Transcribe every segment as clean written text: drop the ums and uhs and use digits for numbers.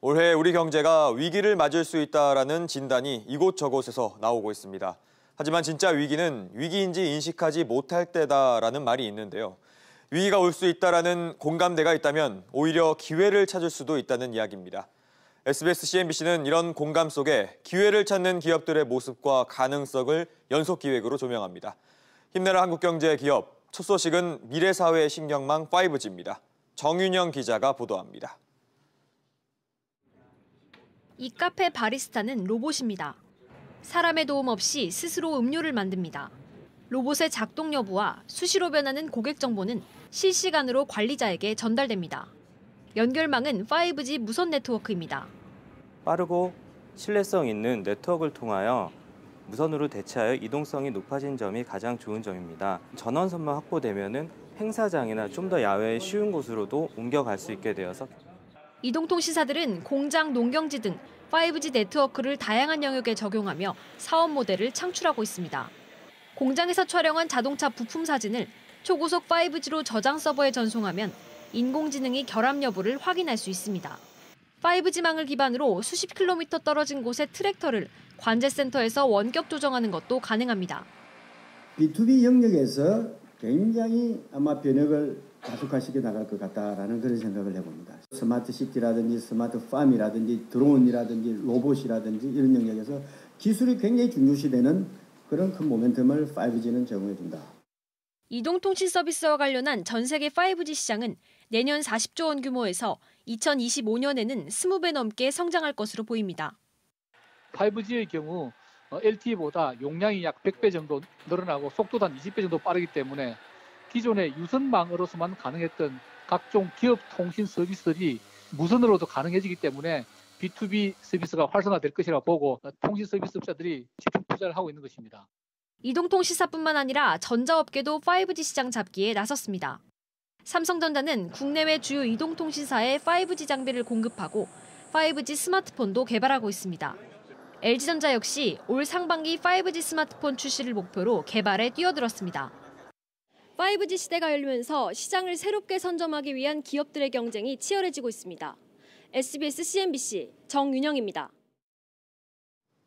올해 우리 경제가 위기를 맞을 수 있다라는 진단이 이곳저곳에서 나오고 있습니다. 하지만 진짜 위기는 위기인지 인식하지 못할 때다라는 말이 있는데요. 위기가 올 수 있다라는 공감대가 있다면 오히려 기회를 찾을 수도 있다는 이야기입니다. SBS CNBC는 이런 공감 속에 기회를 찾는 기업들의 모습과 가능성을 연속 기획으로 조명합니다. 힘내라 한국경제 기업, 첫 소식은 미래사회 신경망 5G입니다. 정윤영 기자가 보도합니다. 이 카페 바리스타는 로봇입니다. 사람의 도움 없이 스스로 음료를 만듭니다. 로봇의 작동 여부와 수시로 변하는 고객 정보는 실시간으로 관리자에게 전달됩니다. 연결망은 5G 무선 네트워크입니다. 빠르고 신뢰성 있는 네트워크를 통하여 무선으로 대체하여 이동성이 높아진 점이 가장 좋은 점입니다. 전원선만 확보되면 행사장이나 좀 더 야외에 쉬운 곳으로도 옮겨갈 수 있게 되어서 이동통신사들은 공장, 농경지 등 5G 네트워크를 다양한 영역에 적용하며 사업 모델을 창출하고 있습니다. 공장에서 촬영한 자동차 부품 사진을 초고속 5G로 저장 서버에 전송하면 인공지능이 결함 여부를 확인할 수 있습니다. 5G망을 기반으로 수십 킬로미터 떨어진 곳의 트랙터를 관제센터에서 원격 조정하는 것도 가능합니다. B2B 영역에서 굉장히 아마 변혁을 가속화시켜 나갈 것 같다라는 그런 생각을 해봅니다. 스마트 시티라든지 스마트 팜이라든지 드론이라든지 로봇이라든지 이런 영역에서 기술이 굉장히 중요시되는 그런 큰 모멘텀을 5G는 제공해준다. 이동통신 서비스와 관련한 전 세계 5G 시장은 내년 40조 원 규모에서 2025년에는 20배 넘게 성장할 것으로 보입니다. 5G의 경우 LTE보다 용량이 약 100배 정도 늘어나고 속도도 한 20배 정도 빠르기 때문에 기존의 유선망으로서만 가능했던 각종 기업 통신 서비스들이 무선으로도 가능해지기 때문에 B2B 서비스가 활성화될 것이라고 보고 통신 서비스업자들이 집중 투자를 하고 있는 것입니다. 이동통신사뿐만 아니라 전자업계도 5G 시장 잡기에 나섰습니다. 삼성전자는 국내외 주요 이동통신사에 5G 장비를 공급하고 5G 스마트폰도 개발하고 있습니다. LG전자 역시 올 상반기 5G 스마트폰 출시를 목표로 개발에 뛰어들었습니다. 5G 시대가 열리면서 시장을 새롭게 선점하기 위한 기업들의 경쟁이 치열해지고 있습니다. SBS CNBC 정윤영입니다.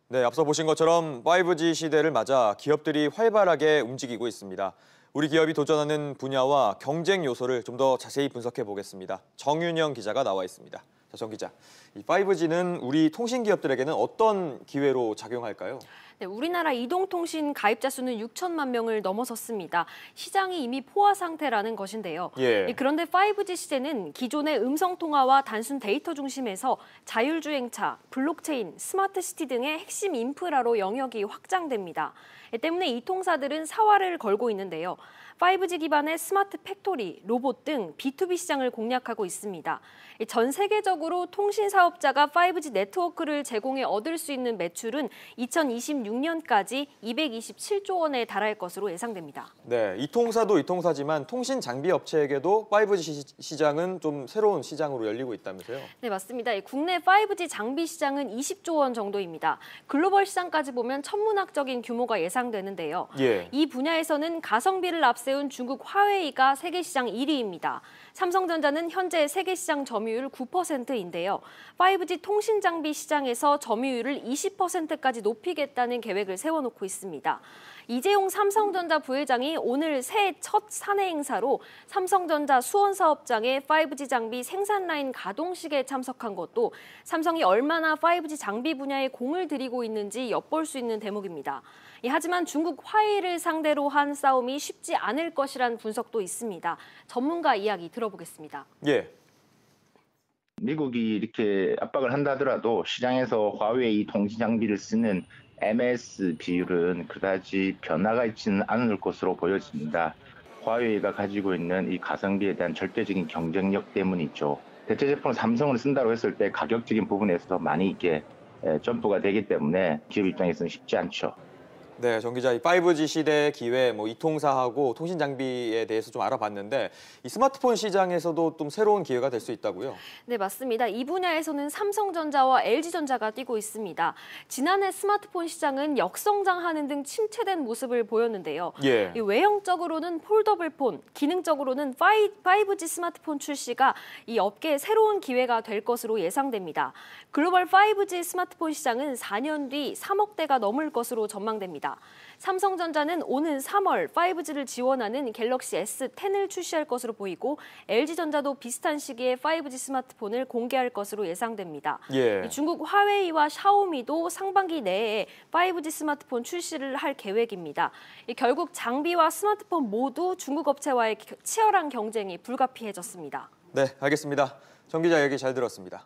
네, 앞서 보신 것처럼 5G 시대를 맞아 기업들이 활발하게 움직이고 있습니다. 우리 기업이 도전하는 분야와 경쟁 요소를 좀 더 자세히 분석해 보겠습니다. 정윤영 기자가 나와 있습니다. 자, 정 기자, 이 5G는 우리 통신 기업들에게는 어떤 기회로 작용할까요? 네, 우리나라 이동통신 가입자 수는 6천만 명을 넘어섰습니다. 시장이 이미 포화 상태라는 것인데요. 그런데 5G 시대는 기존의 음성통화와 단순 데이터 중심에서 자율주행차, 블록체인, 스마트시티 등의 핵심 인프라로 영역이 확장됩니다. 때문에 이 통사들은 사활을 걸고 있는데요. 5G 기반의 스마트 팩토리, 로봇 등 B2B 시장을 공략하고 있습니다. 전 세계적으로 통신 사업자가 5G 네트워크를 제공해 얻을 수 있는 매출은 2026년까지 227조 원에 달할 것으로 예상됩니다. 네, 이 통사도 이 통사지만 통신 장비 업체에게도 5G 시장은 좀 새로운 시장으로 열리고 있다면서요? 네, 맞습니다. 국내 5G 장비 시장은 20조 원 정도입니다. 글로벌 시장까지 보면 천문학적인 규모가 예상되는데요. 이 분야에서는 가성비를 앞세운 중국 화웨이가 세계 시장 1위입니다. 삼성전자는 현재 세계 시장 점유율 9%인데요. 5G 통신 장비 시장에서 점유율을 20%까지 높이겠다는 계획을 세워놓고 있습니다. 이재용 삼성전자 부회장이 오늘 새해 첫 사내 행사로 삼성전자 수원 사업장의 5G 장비 생산 라인 가동식에 참석한 것도 삼성이 얼마나 5G 장비 분야에 공을 들이고 있는지 엿볼 수 있는 대목입니다. 하지만 중국 화웨이를 상대로 한 싸움이 쉽지 않을 것이란 분석도 있습니다. 전문가 이야기 들어보겠습니다. 미국이 이렇게 압박을 한다 하더라도 시장에서 화웨이 통신 장비를 쓰는 MS 비율은 그다지 변화가 있지는 않을 것으로 보여집니다. 화웨이가 가지고 있는 이 가성비에 대한 절대적인 경쟁력 때문이죠. 대체 제품을 삼성을 쓴다고 했을 때 가격적인 부분에서 많이 이렇게 점프가 되기 때문에 기업 입장에서는 쉽지 않죠. 네, 정 기자, 이 5G 시대의 기회, 이통사하고 통신 장비에 대해서 좀 알아봤는데 이 스마트폰 시장에서도 좀 새로운 기회가 될 수 있다고요? 네, 맞습니다. 이 분야에서는 삼성전자와 LG전자가 뛰고 있습니다. 지난해 스마트폰 시장은 역성장하는 등 침체된 모습을 보였는데요. 예. 이 외형적으로는 폴더블폰, 기능적으로는 5G 스마트폰 출시가 이 업계의 새로운 기회가 될 것으로 예상됩니다. 글로벌 5G 스마트폰 시장은 4년 뒤 3억 대가 넘을 것으로 전망됩니다. 삼성전자는 오는 3월 5G를 지원하는 갤럭시 S10을 출시할 것으로 보이고 LG전자도 비슷한 시기에 5G 스마트폰을 공개할 것으로 예상됩니다. 예. 중국 화웨이와 샤오미도 상반기 내에 5G 스마트폰 출시를 할 계획입니다. 결국 장비와 스마트폰 모두 중국 업체와의 치열한 경쟁이 불가피해졌습니다. 네, 알겠습니다. 정 기자 얘기 잘 들었습니다.